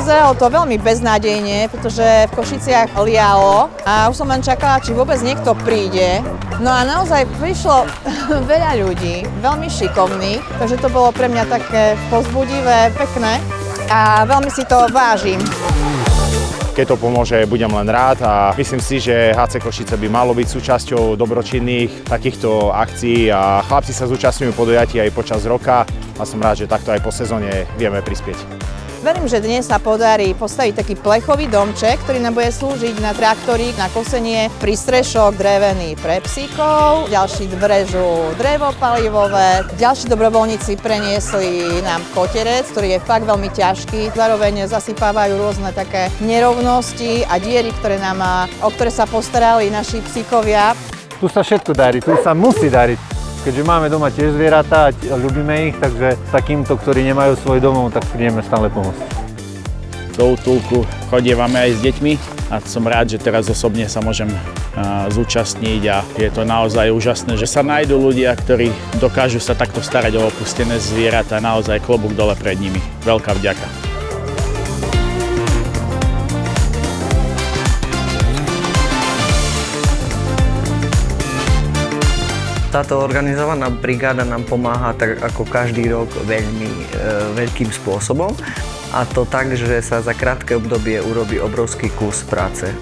vyzeralo to veľmi beznádejne, pretože v Košiciach lialo a už som len čakala, či vôbec niekto príde. No a naozaj prišlo veľa ľudí, veľmi šikovných, takže to bolo pre mňa také povzbudivé, pekné a veľmi si to vážim. Keď to pomôže, budem len rád a myslím si, že HC Košice by malo byť súčasťou dobročinných takýchto akcií a chlapci sa zúčastňujú podujatí aj počas roka a som rád, že takto aj po sezóne vieme prispieť. Verím, že dnes sa podarí postaviť taký plechový domček, ktorý nám bude slúžiť na traktorík, na kosenie, prístrešok drevený pre psíkov, ďalší vrežu drevo palivové, ďalší dobrovoľníci preniesli nám koterec, ktorý je fakt veľmi ťažký, zároveň zasypávajú rôzne také nerovnosti a diery, o ktoré sa postarali naši psíkovia. Tu sa všetko darí, tu sa musí dariť. Keďže máme doma tiež zvieratá a ľúbime ich, takže takýmto, ktorí nemajú svoj domov, tak prídeme stále pomôcť. Do útulku chodievame aj s deťmi a som rád, že teraz osobne sa môžem zúčastniť a je to naozaj úžasné, že sa nájdú ľudia, ktorí dokážu sa takto starať o opustené zvieratá. Naozaj klobúk dole pred nimi. Veľká vďaka. Táto organizovaná brigáda nám pomáha tak ako každý rok veľmi veľkým spôsobom. A to tak, že sa za krátke obdobie urobí obrovský kus práce.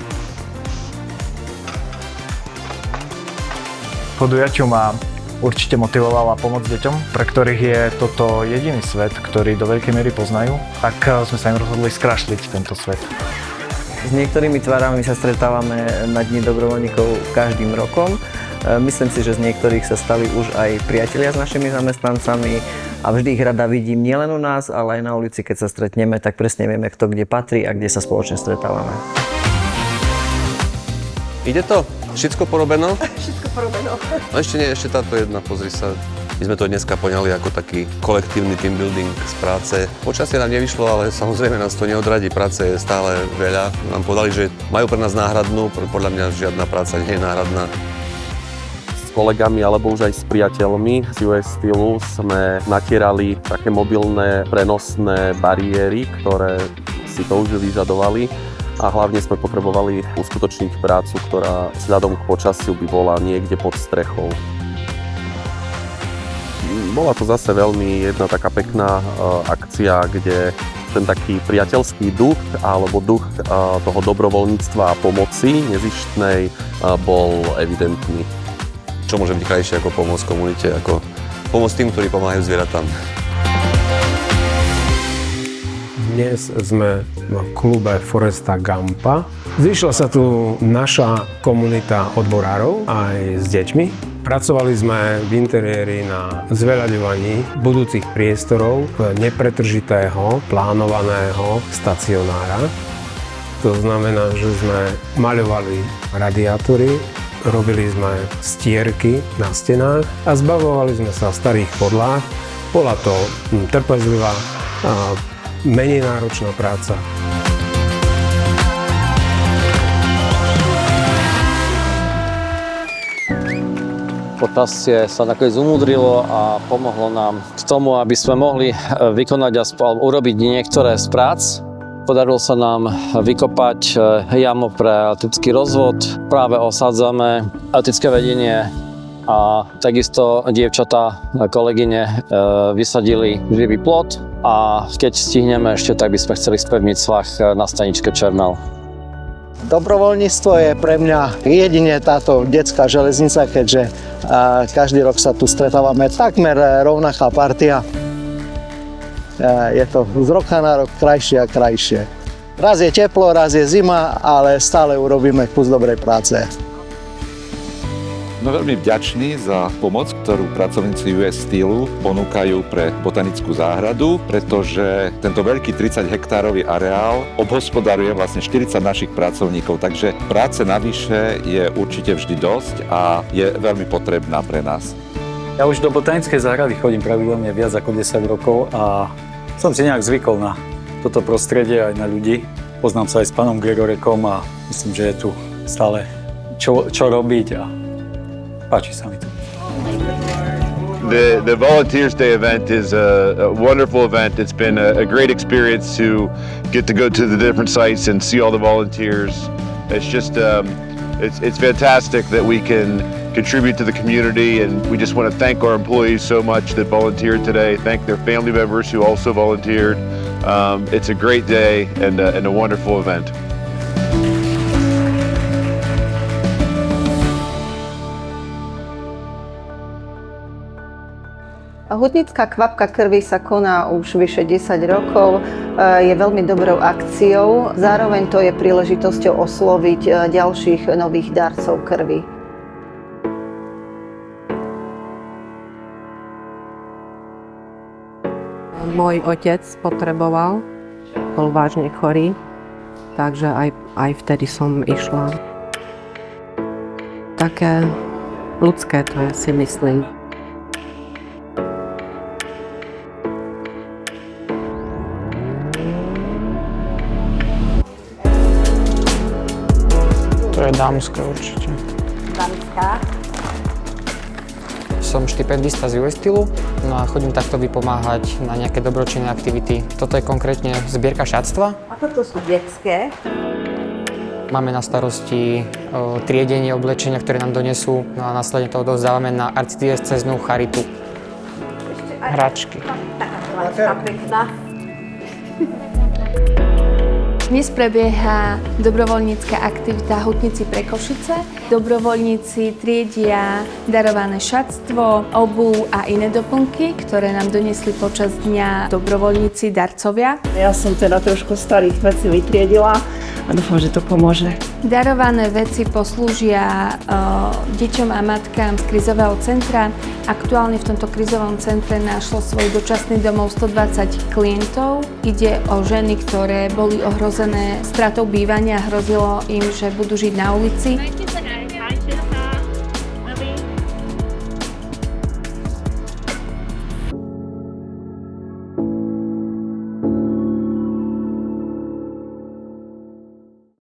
Podujatiu ma určite motivovala pomoc deťom, pre ktorých je toto jediný svet, ktorý do veľkej miery poznajú. Tak sme sa im rozhodli skrášliť tento svet. S niektorými tvárami sa stretávame na Dni dobrovoľníkov každým rokom. Myslím si, že z niektorých sa stali už aj priatelia s našimi zamestnancami a vždy ich rada vidím nielen u nás, ale aj na ulici, keď sa stretneme, tak presne vieme, kto kde patrí a kde sa spoločne stretávame. Ide to? Všetko porobeno? Všetko porobeno. No ešte nie, ešte táto jedna, pozri sa. My sme to dneska poňali ako taký kolektívny team building z práce. Počasie nám nevyšlo, ale samozrejme nás to neodradí, práce je stále veľa. Nám povedali, že majú pre nás náhradnú, podľa mňa žiadna práca nie je náhradná. S kolegami alebo už aj s priateľmi z US Steelu sme natierali také mobilné prenosné bariéry, ktoré si to už vyžadovali a hlavne sme potrebovali uskutočniť prácu, ktorá vzhľadom k počasiu by bola niekde pod strechou. Bola to zase veľmi jedna taká pekná akcia, kde ten taký priateľský duch alebo duch toho dobrovoľníctva a pomoci nezištnej bol evidentný. Čo môže byť krajšie ako pomôcť komunite, ako pomôcť tým, ktorí pomáhajú zvieratám. Dnes sme v klube Foresta Gampa. Zišla sa tu naša komunita odborárov aj s deťmi. Pracovali sme v interiéri na zveľaďovaní budúcich priestorov nepretržitého, plánovaného stacionára. To znamená, že sme maľovali radiátory, robili sme stierky na stenách a zbavovali sme sa starých podláh. Bola to trpezlivá a menej náročná práca. Počasie sa nakoniec umudrilo a pomohlo nám k tomu, aby sme mohli vykonať a urobiť niektoré z prác. Podarilo sa nám vykopať jamu pre elektrický rozvod, práve osádzame elektrické vedenie a takisto dievčatá, kolegyne vysadili živý plot a keď stihneme ešte, tak by sme chceli spevniť svah na staničke Černal. Dobrovoľníctvo je pre mňa jedine táto detská železnica, keďže každý rok sa tu stretávame takmer rovnaká partia. Je to z roka na rok krajšie a krajšie. Raz je teplo, raz je zima, ale stále urobíme kus dobrej práce. Sme veľmi vďační za pomoc, ktorú pracovníci US Steelu ponúkajú pre botanickú záhradu, pretože tento veľký 30 hektárový areál obhospodaruje vlastne 40 našich pracovníkov, takže práce navyše je určite vždy dosť a je veľmi potrebná pre nás. Ja už do botanickej záhrady chodím pravidelne viac ako 10 rokov a som si nejak zvykol na toto prostredie aj na ľudí. Poznám sa aj s pánom Gregorekom a myslím, že je tu stále čo robiť a páči sa mi to. The Volunteers Day event is a wonderful event. It's been a great experience to get to go to the different sites and see all the volunteers. It's just, it's fantastic that we can contribute to the community, and we just want to thank our employees so much that volunteered today, thank their family members who also volunteered. It's a great day and a wonderful event. Hutnická kvapka krvi sa koná už vyše 10 rokov, je veľmi dobrou akciou, zároveň to je príležitosťou osloviť ďalších nových darcov krvi. Môj otec potreboval, bol vážne chorý, takže aj vtedy som išla. Také ľudské to je, si myslím. To je dámska určite. Dámska? Som štipendista z US Stylu, no a chodím takto vypomáhať na nejaké dobročinné aktivity. Toto je konkrétne zbierka šatstva. A toto sú detské? Máme na starosti triedenie oblečenia, ktoré nám donesú, no a následne to odovzdávame na arcidiecéznu charitu. Hračky. Taká pekná. Dnes prebieha dobrovoľnícka aktivita Hutníci pre Košice. Dobrovoľníci triedia darované šatstvo, obuv a iné doplnky, ktoré nám doniesli počas dňa dobrovoľníci darcovia. Ja som teda trošku starých vecí vytriedila a dúfam, že to pomôže. Darované veci poslúžia deťom a matkám z krízového centra. Aktuálne v tomto krízovom centre našlo svoj dočasný domov 120 klientov. Ide o ženy, ktoré boli ohrozené stratou bývania, hrozilo im, že budú žiť na ulici.